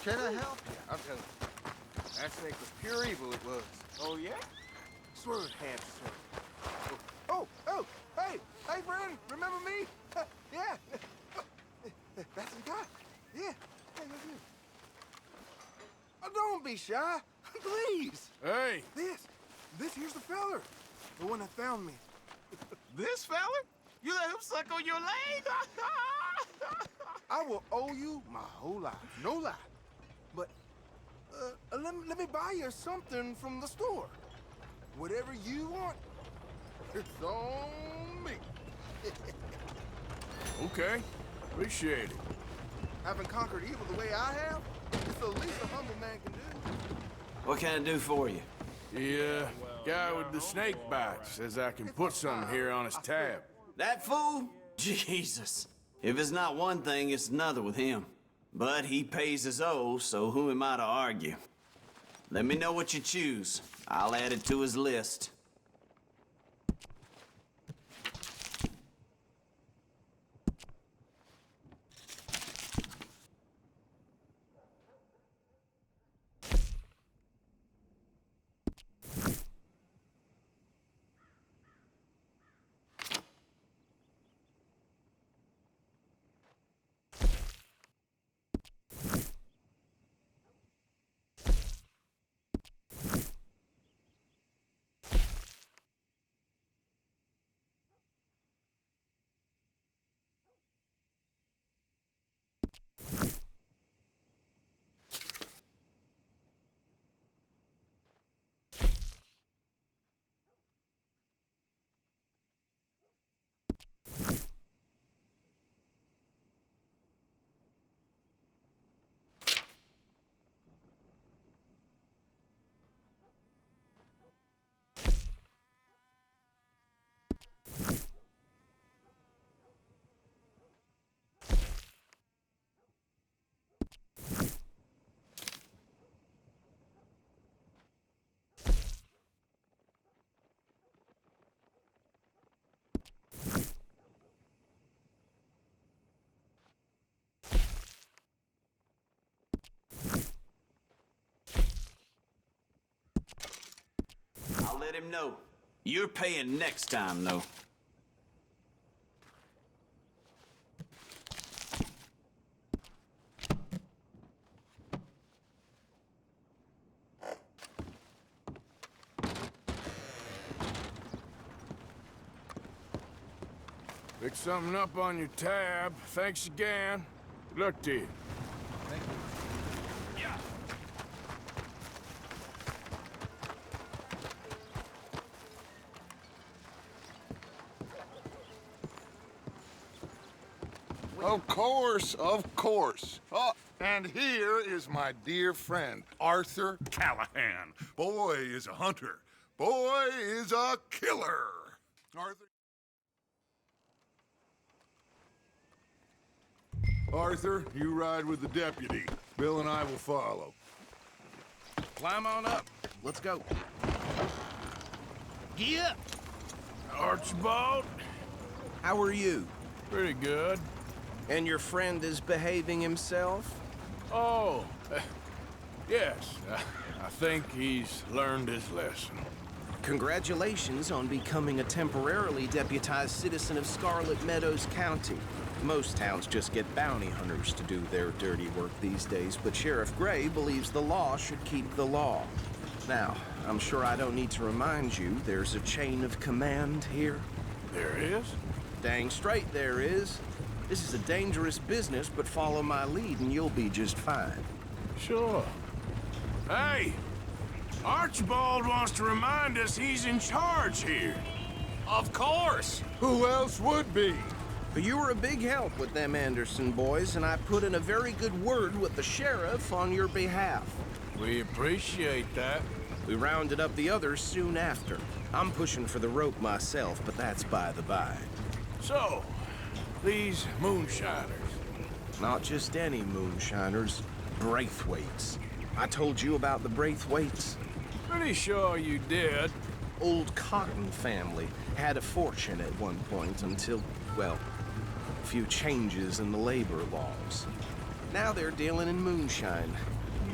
Can I help you? I'll tell you. That snake was pure evil, it was. Oh, yeah? Swerve, half swerve. Oh, hey, friend, remember me? Yeah. That's the guy. Yeah, hey, that's you. Oh, don't be shy, please. Hey! This here's the feller. The one that found me. This fella? You let him suck on your leg? I will owe you my whole life, no lie. But, let me buy you something from the store. Whatever you want, it's on me. Okay, appreciate it. Having conquered evil the way I have, it's the least a humble man can do. What can I do for you? The guy with the snake bite says I can put something here on his tab. That fool? Jesus. If it's not one thing, it's another with him. But he pays his owe, so who am I to argue? Let me know what you choose. I'll add it to his list. I'll let him know. You're paying next time, though. Pick something up on your tab. Thanks again. Good luck to you. Thank you. Yeah. Of course, of course. Oh, and here is my dear friend, Arthur Callahan. Boy is a hunter. Boy is a killer. Arthur, you ride with the deputy. Bill and I will follow. Climb on up. Let's go. Yeah. Archibald, How are you? pretty good. And your friend is behaving himself? Oh, yes. I think he's learned his lesson. Congratulations on becoming a temporarily deputized citizen of Scarlet Meadows County. Most towns just get bounty hunters to do their dirty work these days, but Sheriff Gray believes the law should keep the law. Now, I'm sure I don't need to remind you there's a chain of command here. There is? Dang straight there is. This is a dangerous business, but follow my lead and you'll be just fine. Sure. Hey! Archibald wants to remind us he's in charge here. Of course! Who else would be? But you were a big help with them Anderson boys, and I put in a very good word with the sheriff on your behalf. We appreciate that. We rounded up the others soon after. I'm pushing for the rope myself, but that's by the by. So, these moonshiners. Not just any moonshiners, Braithwaites. I told you about the Braithwaites. Pretty sure you did. Old Cotton family had a fortune at one point until, well, a few changes in the labor laws. Now they're dealing in moonshine.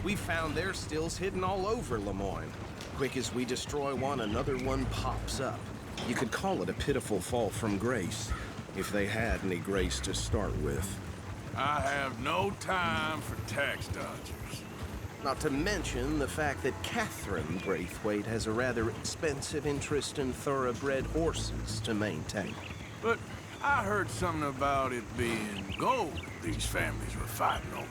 We found their stills hidden all over Lemoyne. Quick as we destroy one, another one pops up. You could call it a pitiful fall from grace, if they had any grace to start with. I have no time for tax dodgers. Not to mention the fact that Catherine Braithwaite has a rather expensive interest in thoroughbred horses to maintain. But I heard something about it being gold these families were fighting over.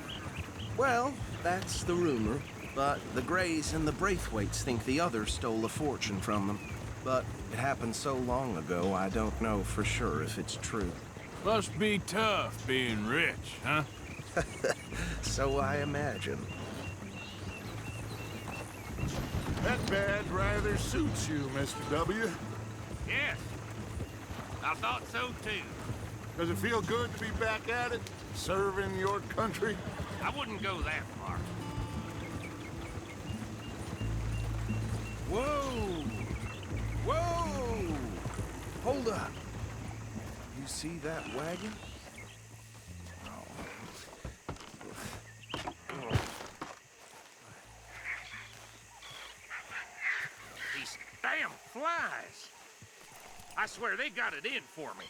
Well, that's the rumor. But the Greys and the Braithwaites think the others stole a fortune from them. But it happened so long ago, I don't know for sure if it's true. Must be tough being rich, huh? So I imagine. That badge rather suits you, Mr. W. Yes. I thought so too. Does it feel good to be back at it, serving your country? I wouldn't go that far. Whoa! Whoa! Hold up. You see that wagon? These damn flies. I swear they got it in for me.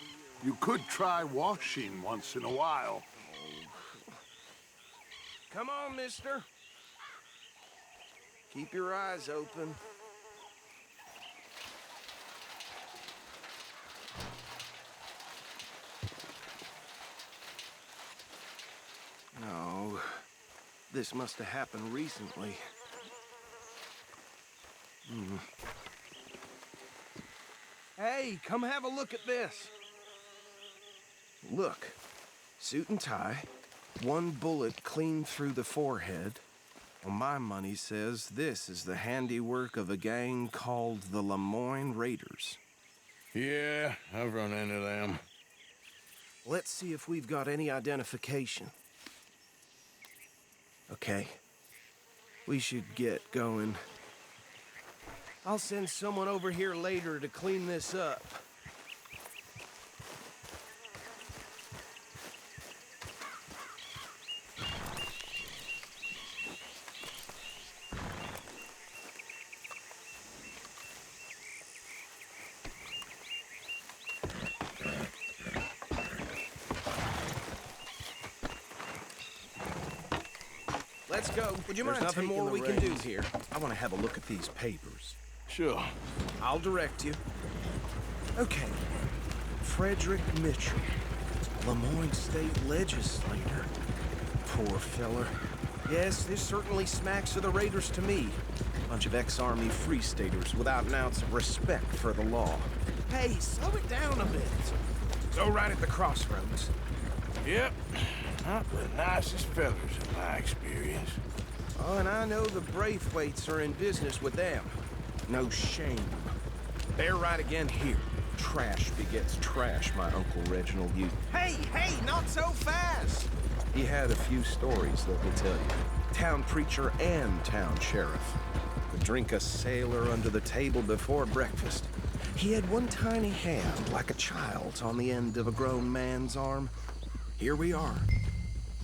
You could try washing once in a while. Come on, mister. Keep your eyes open. No, this must have happened recently. Hey, come have a look at this. Look, suit and tie, one bullet clean through the forehead. Well, my money says this is the handiwork of a gang called the Lemoyne Raiders. Yeah, I've run into them. Let's see if we've got any identification. Okay. We should get going. I'll send someone over here later to clean this up. Let's go. Would you mind There's nothing more we can do here. I want to have a look at these papers. Sure. I'll direct you. Okay. Frederick Mitchell, Lemoyne State Legislator. Poor feller. Yes, this certainly smacks of the Raiders to me. Bunch of ex-Army Free Staters without an ounce of respect for the law. Hey, slow it down a bit. Go right at the crossroads. Yep. Not the nicest fellers in my experience. Oh, and I know the Braithwaites are in business with them. No shame. They're right again here. Trash begets trash, my Uncle Reginald used. Hey, not so fast! He had a few stories, let me tell you. Town preacher and town sheriff. Could drink a sailor under the table before breakfast. He had one tiny hand, like a child's, on the end of a grown man's arm. Here we are.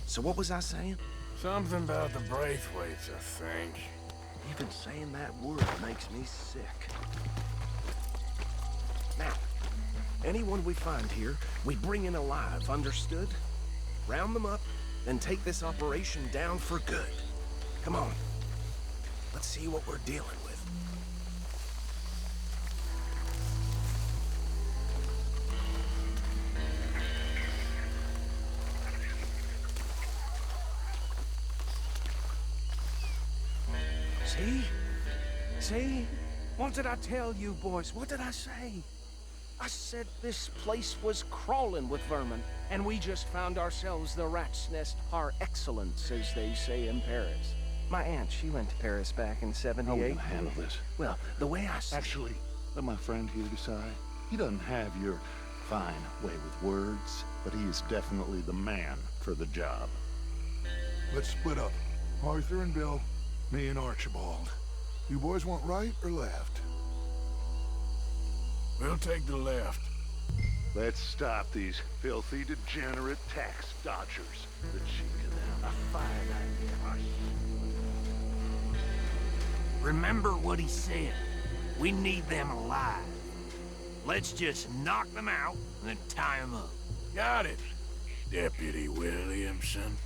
So what was I saying? Something about the Braithwaites, I think. Even saying that word makes me sick. Now, anyone we find here, we bring in alive, understood? Round them up, then take this operation down for good. Come on. Let's see what we're dealing with. See? What did I tell you, boys? What did I say? I said this place was crawling with vermin, and we just found ourselves the rat's nest par excellence, as they say in Paris. My aunt, she went to Paris back in '78. How are we gonna handle this? Well, the way I see Actually, let my friend here decide. He doesn't have your fine way with words, but he is definitely the man for the job. Let's split up. Arthur and Bill, me and Archibald. You boys want right or left? We'll take the left. Let's stop these filthy, degenerate tax dodgers. The cheek of them. a fine idea. Remember what he said. We need them alive. Let's just knock them out and then tie them up. Got it, Deputy Williamson.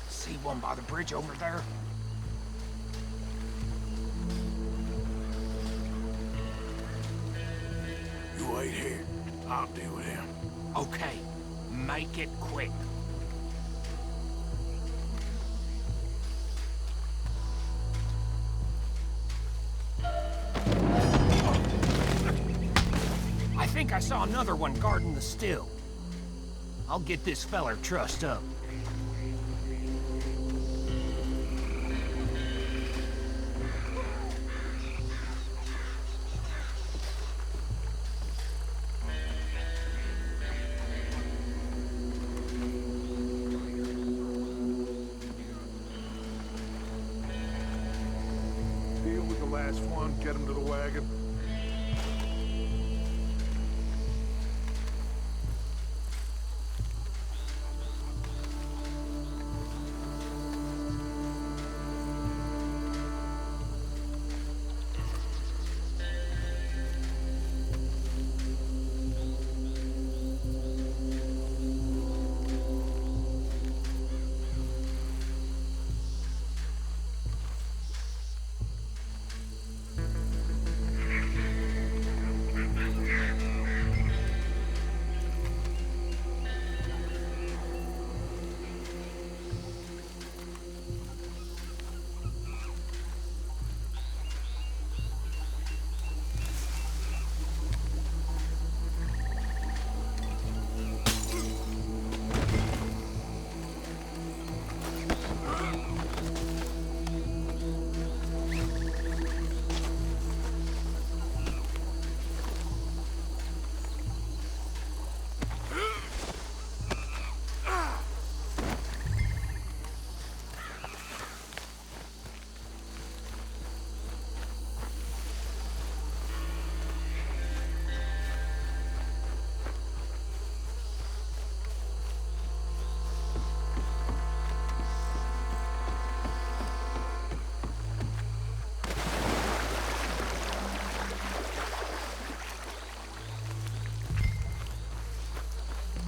See one by the bridge over there? You wait here. I'll deal with him. Okay, make it quick. I think I saw another one guarding the still. I'll get this feller trussed up. Deal with the last one, get him to the wagon.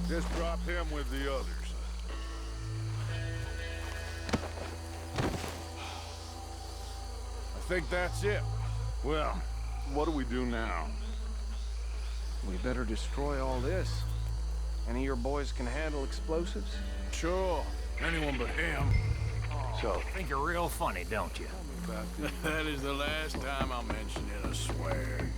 Just drop him with the others. I think that's it. Well, what do we do now? We better destroy all this. Any of your boys can handle explosives? Sure. Anyone but him. So, Think you're real funny, don't you? That is the last time I'll mention it, I swear.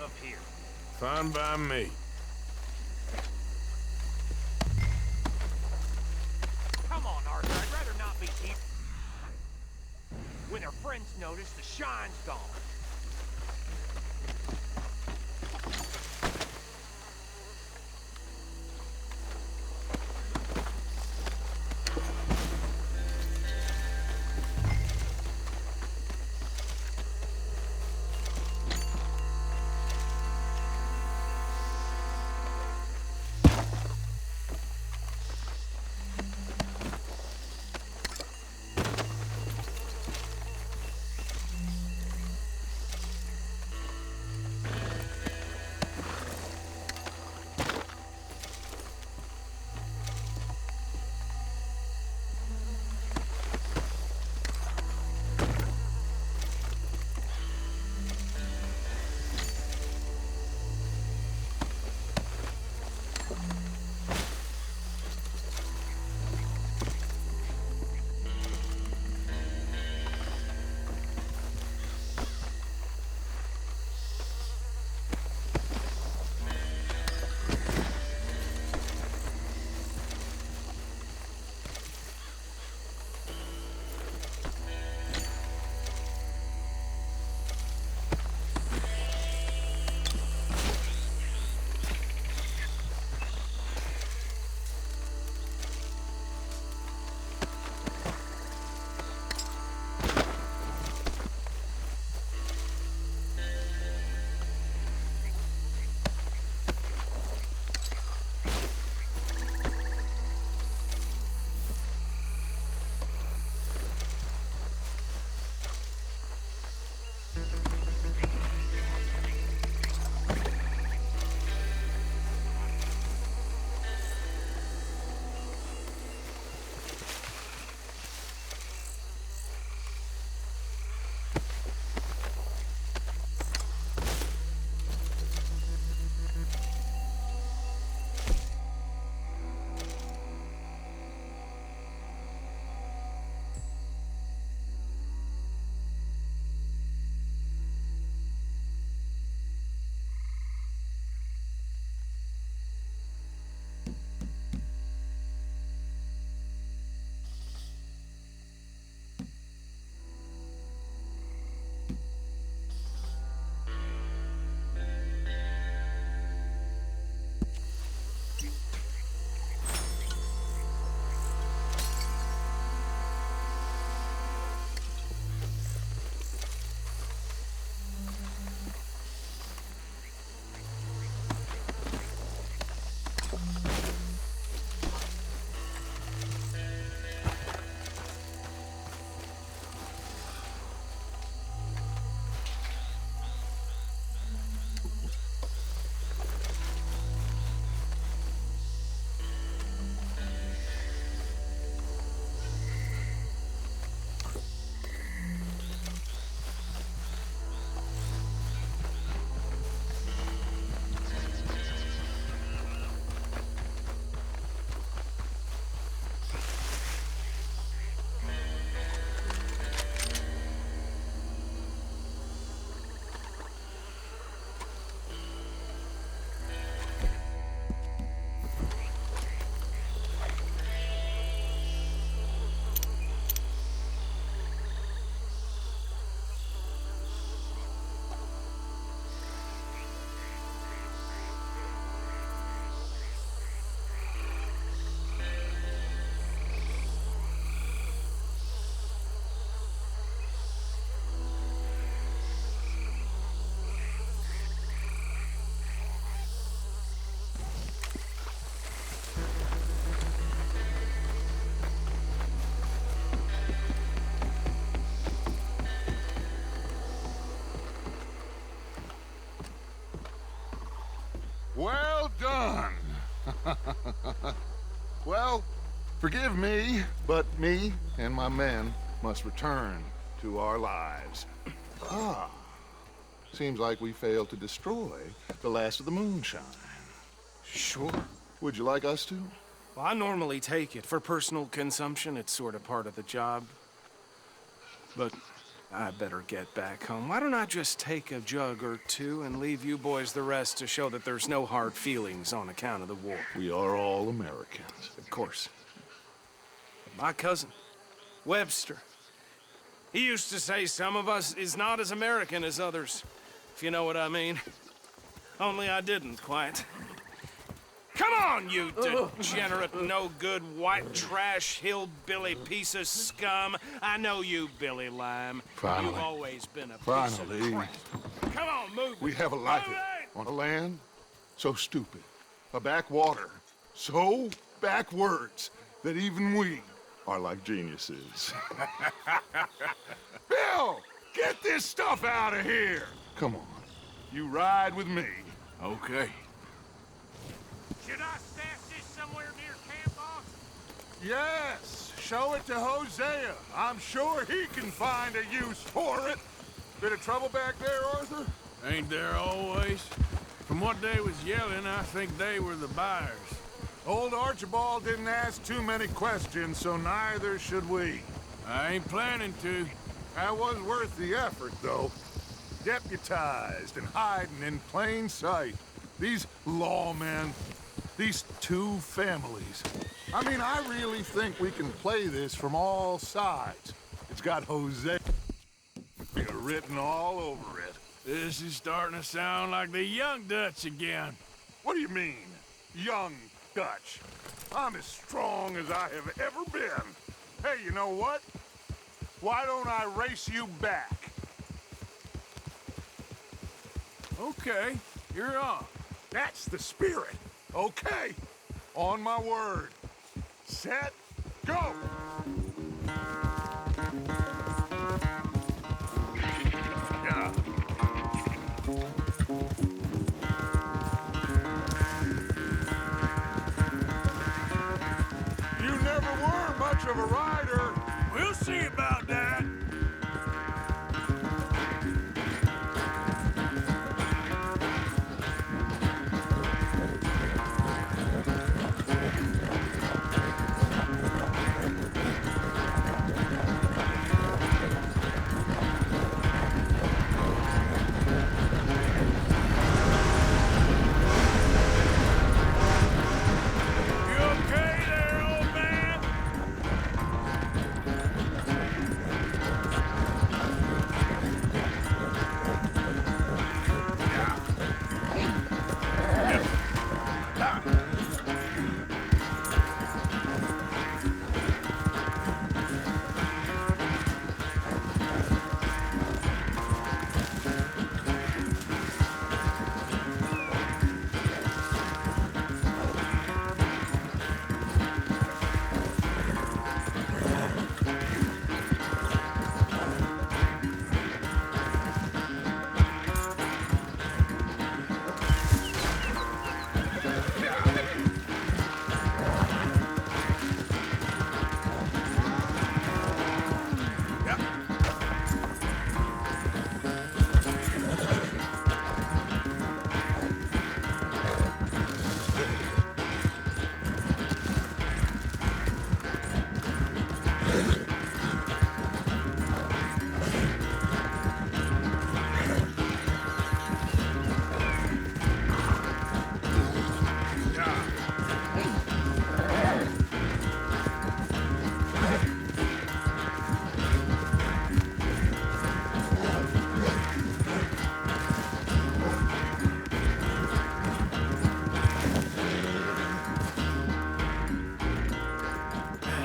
of here. Fine by me. Come on, Arthur, I'd rather not be here. When our friends notice, the shine's gone. Well done. Well, forgive me, but me and my men must return to our lives. Ah, seems like we failed to destroy the last of the moonshine. Sure. Would you like us to? Well, I normally take it. For personal consumption, it's sort of part of the job. But I better get back home. Why don't I just take a jug or two and leave you boys the rest to show that there's no hard feelings on account of the war? We are all Americans. Of course. My cousin, Webster, he used to say some of us is not as American as others, if you know what I mean. Only I didn't quite. Come on, you degenerate, no-good, white trash, hillbilly piece of scum. I know you, Billy Lime. Finally. You've always been a piece Finally. of crap. Come on, move. We have a life on a land so stupid, a backwater so backwards that even we Are like geniuses. Bill, get this stuff out of here! Come on, you ride with me. Okay. Should I stash this somewhere near camp, boss? Yes, show it to Hosea. I'm sure he can find a use for it. Bit of trouble back there, Arthur? Ain't there always? From what they was yelling, I think they were the buyers. Old Archibald didn't ask too many questions, so neither should we. I ain't planning to. That was worth the effort, though. Deputized and hiding in plain sight. These lawmen, these two families. I mean, I really think we can play this from all sides. It's got Hosea written all over it. This is starting to sound like the Young Dutch again. What do you mean, young Dutch? I'm as strong as I have ever been. Hey, you know what? Why don't I race you back? Okay, you're on. That's the spirit. Okay, on my word. Set, go! Yeah. You never were much of a rider. We'll see about that. You okay there, old man?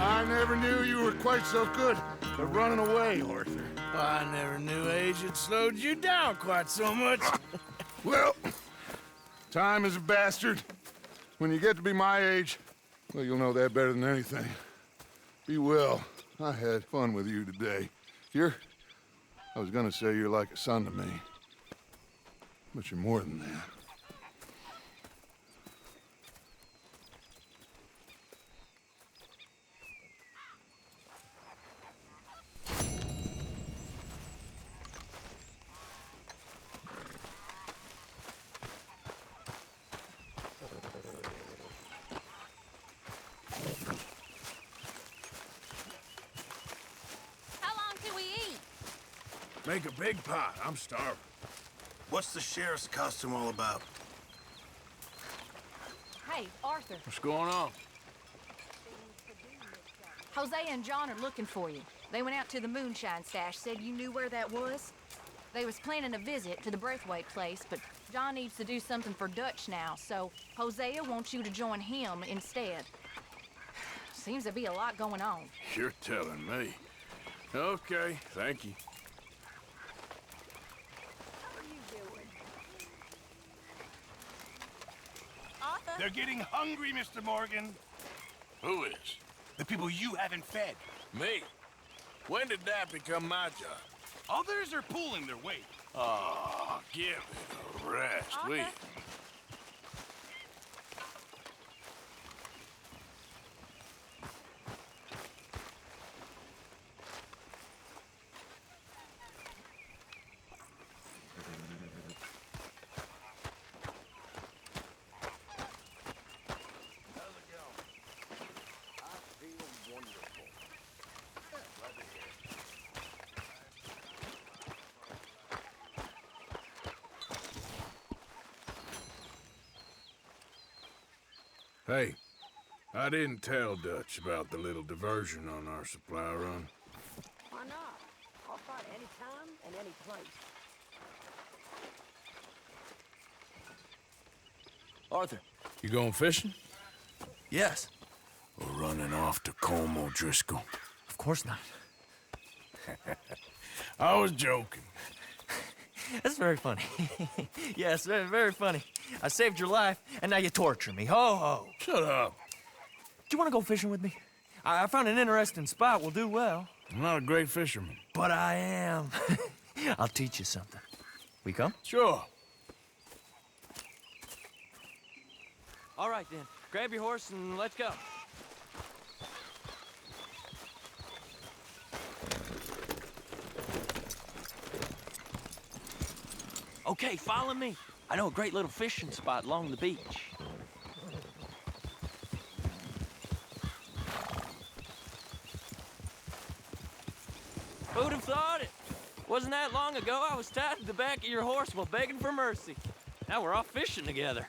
I never knew you were quite so good at running away, Arthur. I never knew age had slowed you down quite so much. Well, time is a bastard. When you get to be my age, well, you'll know that better than anything. Be well. I had fun with you today. I was gonna say you're like a son to me. But you're more than that. How long till we eat? Make a big pot. I'm starving. What's the sheriff's costume all about? Hey, Arthur. What's going on? Jose and John are looking for you. They went out to the moonshine stash, said you knew where that was. They was planning a visit to the Braithwaite place, but John needs to do something for Dutch now, so Hosea wants you to join him instead. Seems to be a lot going on. You're telling me. Okay, thank you. Arthur? They're getting hungry, Mr. Morgan. Who is? The people you haven't fed. Me? When did that become my job? Others are pulling their weight. Oh, give it a rest, will you? Hey, I didn't tell Dutch about the little diversion on our supply run. Why not? I'll fight any time and any place. Arthur. You going fishing? Yes. Or running off to Colm O'Driscoll? Of course not. I was joking. That's very funny. Yes, very, very funny. I saved your life, and now you torture me. Ho, ho. Shut up. Do you want to go fishing with me? I found an interesting spot. We'll do well. I'm not a great fisherman. But I am. I'll teach you something. We come? Sure. All right, then. Grab your horse and let's go. Okay, follow me. I know a great little fishing spot along the beach. Who'd have thought it? Wasn't that long ago I was tied to the back of your horse while begging for mercy. Now we're off fishing together.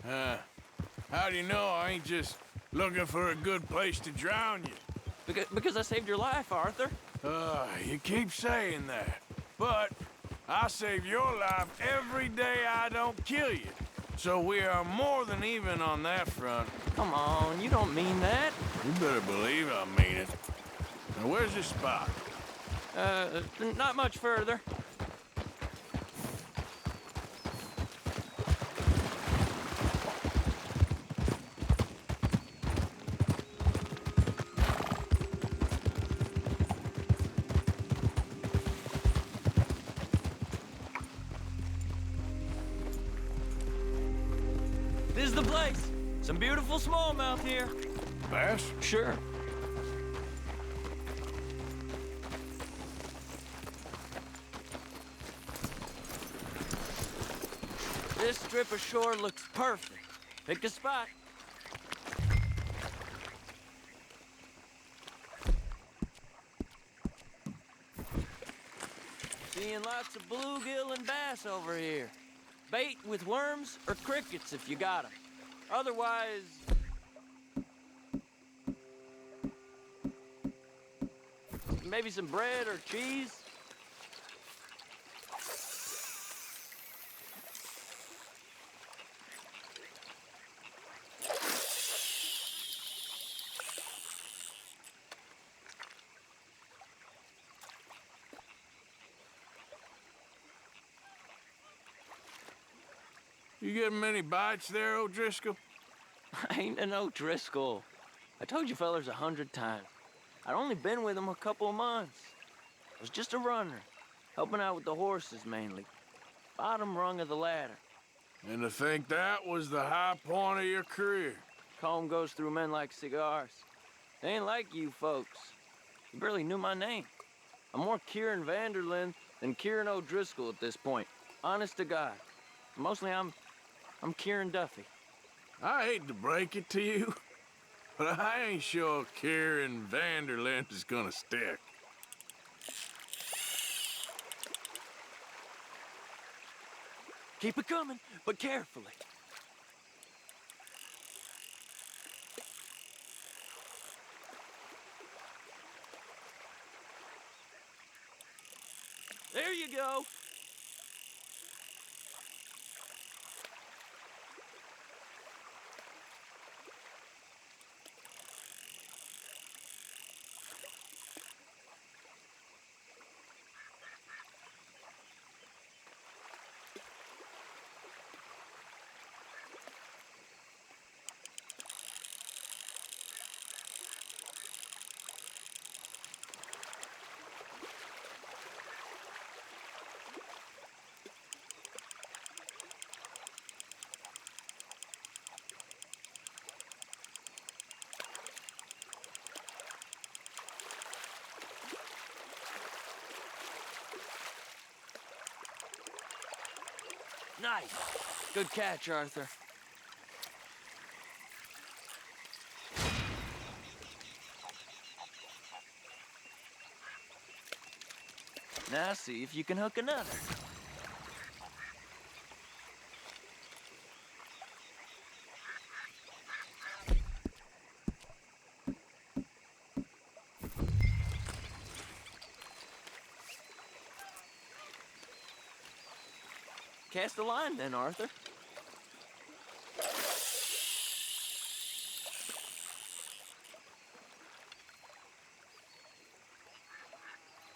How do you know I ain't just looking for a good place to drown you? Because I saved your life, Arthur. You keep saying that. But I save your life every day I don't kill you. So we are more than even on that front. Come on, you don't mean that. You better believe I mean it. Now, where's this spot? Not much further. This is the place. Some beautiful smallmouth here. Bass? Sure. This strip of shore looks perfect. Pick a spot. Seeing lots of bluegill and bass over here. Bait with worms or crickets if you got 'em. Otherwise... maybe some bread or cheese? You getting many bites there, O'Driscoll? I ain't an O'Driscoll. I told you fellers 100 times. I'd only been with him a couple of months. I was just a runner, helping out with the horses mainly. Bottom rung of the ladder. And to think that was the high point of your career. Comb goes through men like cigars. They ain't like you folks. You barely knew my name. I'm more Kieran Vanderlyn than Kieran O'Driscoll at this point. Honest to God. Mostly I'm Kieran Duffy. I hate to break it to you, but I ain't sure Kieran Vanderlyn is gonna stick. Keep it coming, but carefully. There you go. Nice. Good catch, Arthur. Now see if you can hook another. Cast a line then, Arthur.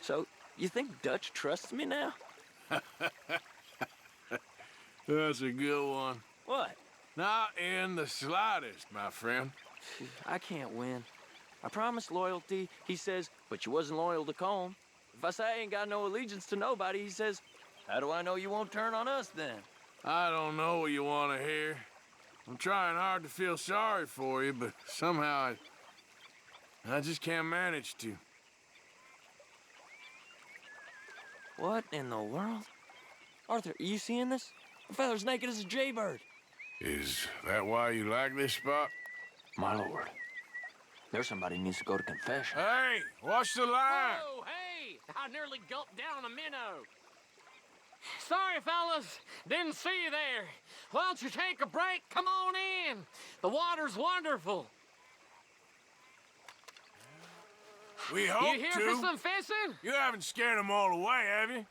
So, you think Dutch trusts me now? That's a good one. What? Not in the slightest, my friend. I can't win. I promised loyalty, he says, but you wasn't loyal to Colm. If I say I ain't got no allegiance to nobody, he says, how do I know you won't turn on us then? I don't know what you want to hear. I'm trying hard to feel sorry for you, but somehow I just can't manage to. What in the world? Arthur, are you seeing this? The fella's naked as a jaybird. Is that why you like this spot? My lord. There's somebody who needs to go to confession. Hey, watch the line! Whoa, hey! I nearly gulped down a minnow. Sorry, fellas. Didn't see you there. Why don't you take a break? Come on in. The water's wonderful. We hope You here to. for some fishing? You haven't scared them all away, have you?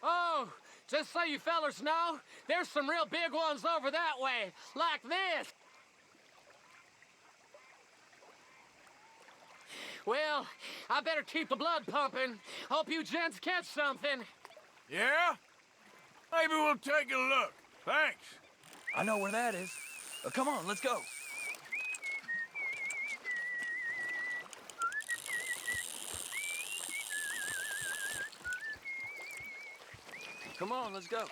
Oh, just so you fellas know, there's some real big ones over that way, like this. Well, I better keep the blood pumping. Hope you gents catch something. Yeah? Maybe we'll take a look. Thanks. I know where that is. Come on, let's go. Come on, let's go.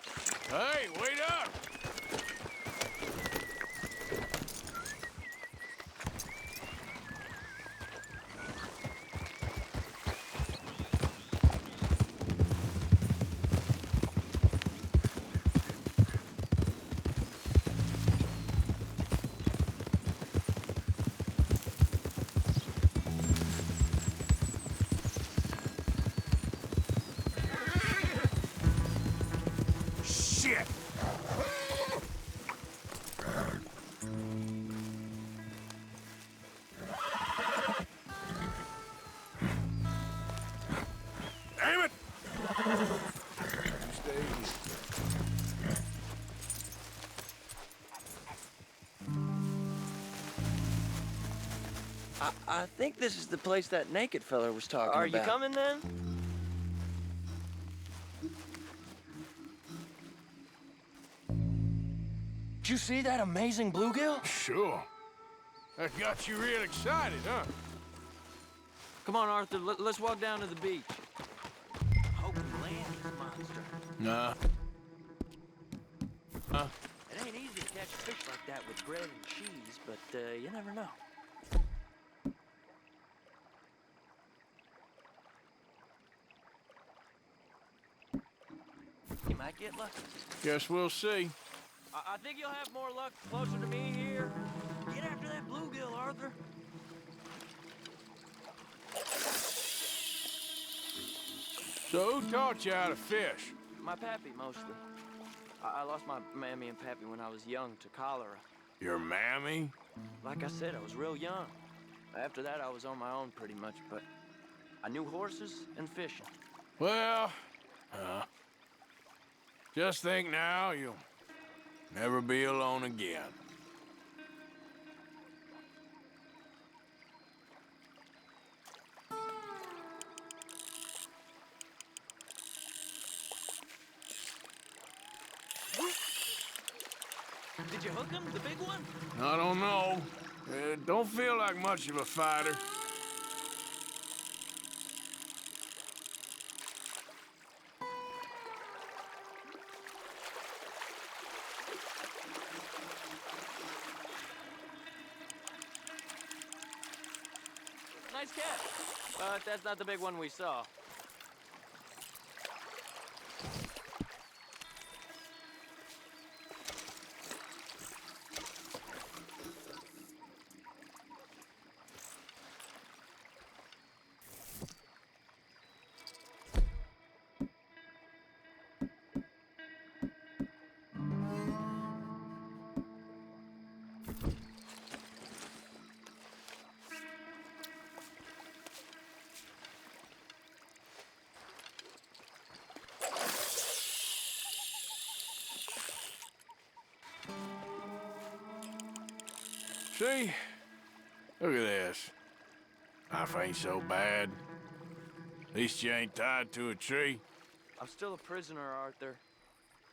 Hey, wait up! Shit! Damn it! Stay here. I think this is the place that naked fella was talking about. Are you coming then? Did you see that amazing bluegill? Sure. That got you real excited, huh? Come on, Arthur, let's walk down to the beach. Hope we land this monster. Nah. Huh? It ain't easy to catch a fish like that with bread and cheese, but you never know. You might get lucky. Guess we'll see. I think you'll have more luck closer to me here. Get after that bluegill, Arthur. So who taught you how to fish? My pappy, mostly. I lost my mammy and pappy when I was young to cholera. Your mammy? Like I said, I was real young. After that, I was on my own pretty much, but I knew horses and fishing. Well, just think now, you'll never be alone again. Did you hook him, the big one? I don't know. Don't feel like much of a fighter. Nice catch. But that's not the big one we saw. See? Look at this. Life ain't so bad. At least you ain't tied to a tree. I'm still a prisoner, Arthur.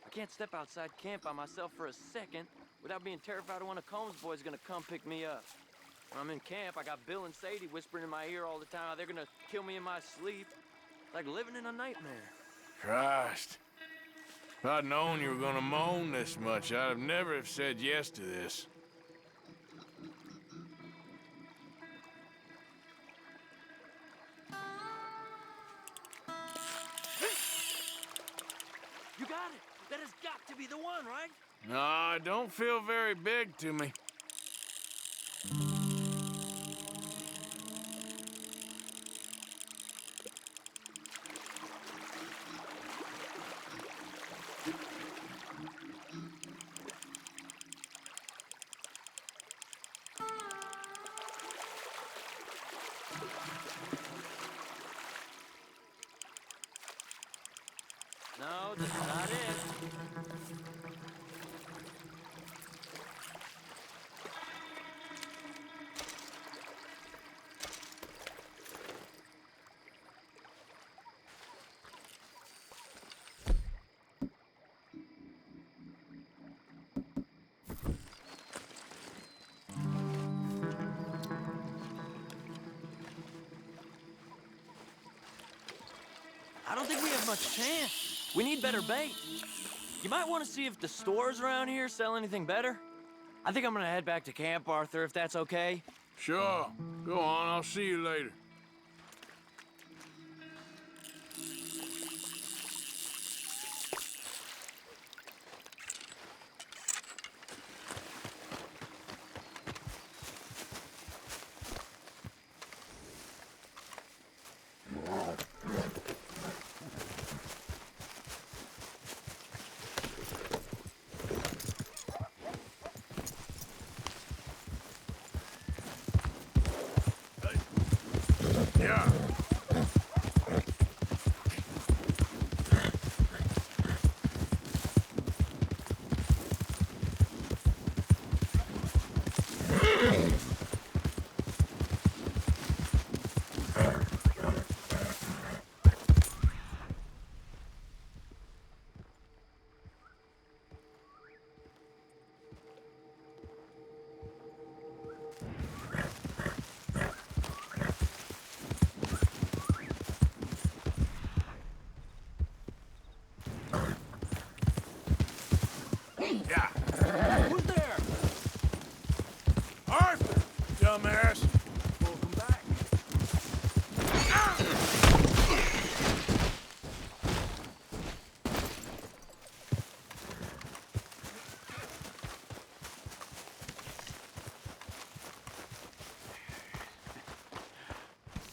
I can't step outside camp by myself for a second without being terrified of one of Combs' boys gonna come pick me up. When I'm in camp, I got Bill and Sadie whispering in my ear all the time how they're gonna kill me in my sleep. Like living in a nightmare. Christ. If I'd known you were gonna moan this much, I'd have never have said yes to this. You got it! That has got to be the one, right? No, it don't feel very big to me. No, this is not it. I don't think we have much chance. We need better bait. You might want to see if the stores around here sell anything better. I think I'm gonna head back to camp, Arthur, if that's okay. Sure. Go on, I'll see you later. Yeah. Who's there? Arthur, dumbass. Welcome back.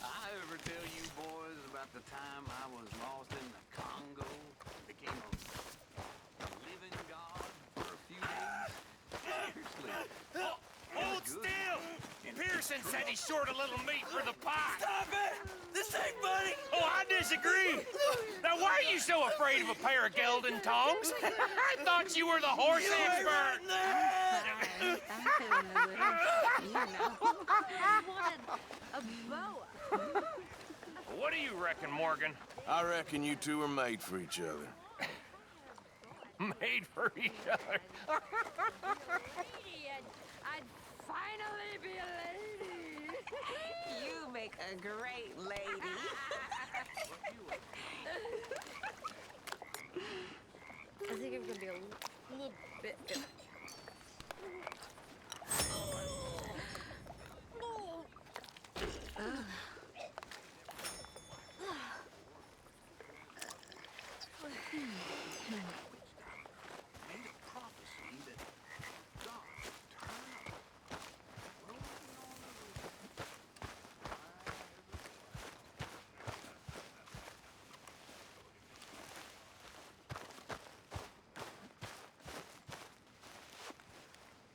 I ever tell you boys about the time I was lost in the Congo? Became a living Jason said he's short a little meat for the pie. Stop it! This ain't funny! Oh, I disagree. Now, why are you so afraid of a pair of gelding tongs? I thought you were the horse expert. A boa. What do you reckon, Morgan? I reckon you two are made for each other. Made for each other. I'd finally be a lady. You make a great lady. I think I'm gonna be a little bit